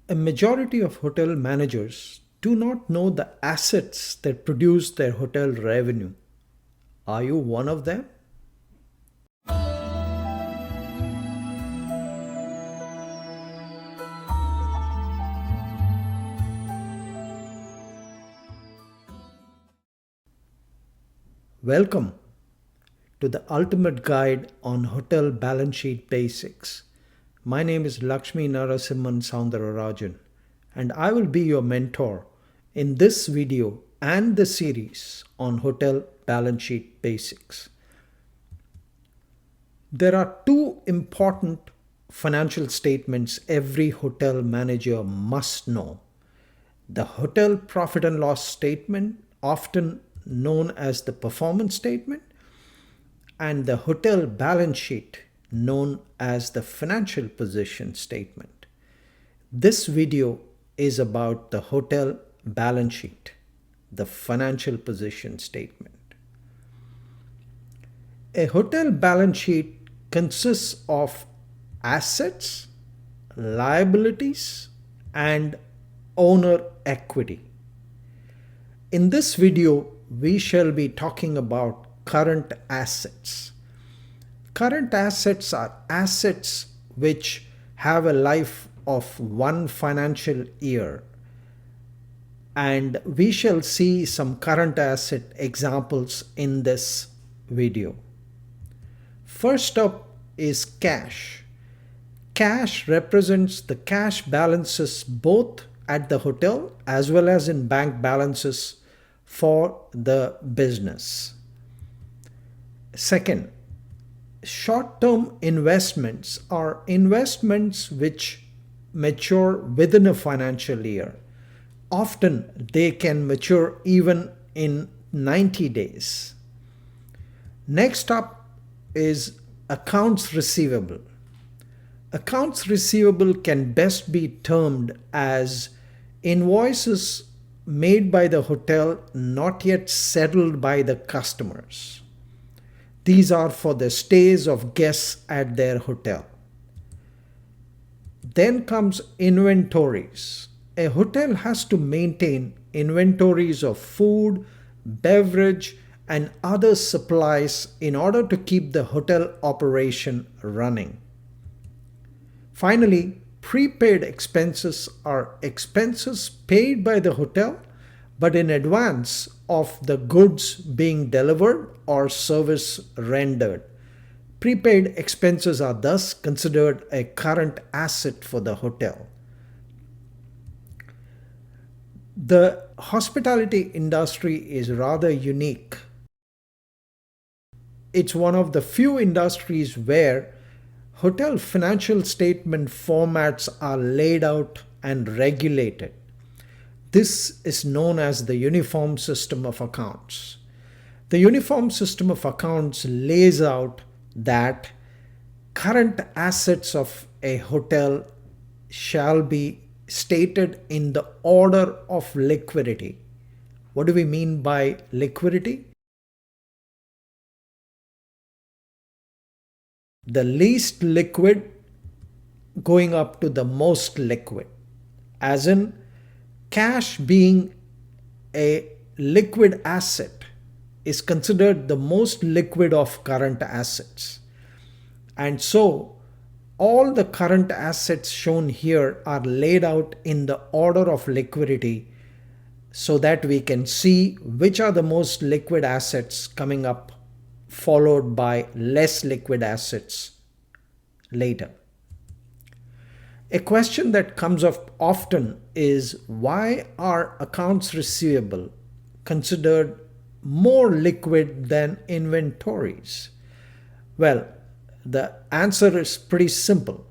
A majority of hotel managers do not know the assets that produce their hotel revenue. Are you one of them? Welcome to the ultimate guide on hotel balance sheet basics. My name is Lakshmi Narasimhan Soundararajan, and I will be your mentor in this video and the series on hotel balance sheet basics. There are two important financial statements every hotel manager must know: the hotel profit and loss statement, often known as the performance statement, and the hotel balance sheet, known as the financial position statement. This video is about the hotel balance sheet, the financial position statement. A hotel balance sheet consists of assets, liabilities, and owner equity. In this video, we shall be talking about current assets. Current assets are assets which have a life of one financial year, and we shall see some current asset examples in this video. First up is cash. Cash represents the cash balances both at the hotel as well as in bank balances for the business. Second, short-term investments are investments which mature within a financial year. Often they can mature even in 90 days. Next up is accounts receivable. Accounts receivable can best be termed as invoices made by the hotel not yet settled by the customers. These are for the stays of guests at their hotel. Then comes inventories. A hotel has to maintain inventories of food, beverage, and other supplies in order to keep the hotel operation running. Finally, prepaid expenses are expenses paid by the hotel but in advance of the goods being delivered or service rendered. Prepaid expenses are thus considered a current asset for the hotel. The hospitality industry is rather unique. It's one of the few industries where hotel financial statement formats are laid out and regulated. This is known as the Uniform System of Accounts. The Uniform System of Accounts lays out that current assets of a hotel shall be stated in the order of liquidity. What do we mean by liquidity? The least liquid going up to the most liquid, as in cash being a liquid asset is considered the most liquid of current assets. And so all the current assets shown here are laid out in the order of liquidity so that we can see which are the most liquid assets coming up, followed by less liquid assets later. A question that comes up often is, why are accounts receivable considered more liquid than inventories? Well, the answer is pretty simple.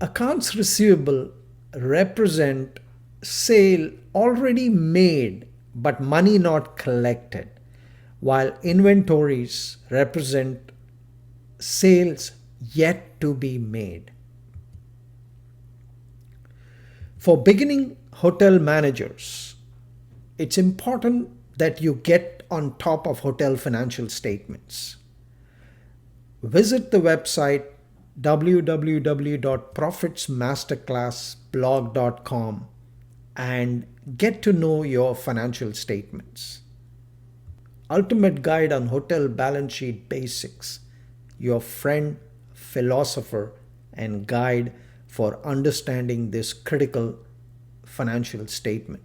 Accounts receivable represent sale already made but money not collected, while inventories represent sales yet to be made. For beginning hotel managers, it's important that you get on top of hotel financial statements. Visit the website www.profitsmasterclass blog.com and get to know your financial statements. Ultimate Guide on Hotel Balance Sheet Basics, your friend, philosopher, and guide for understanding this critical financial statement.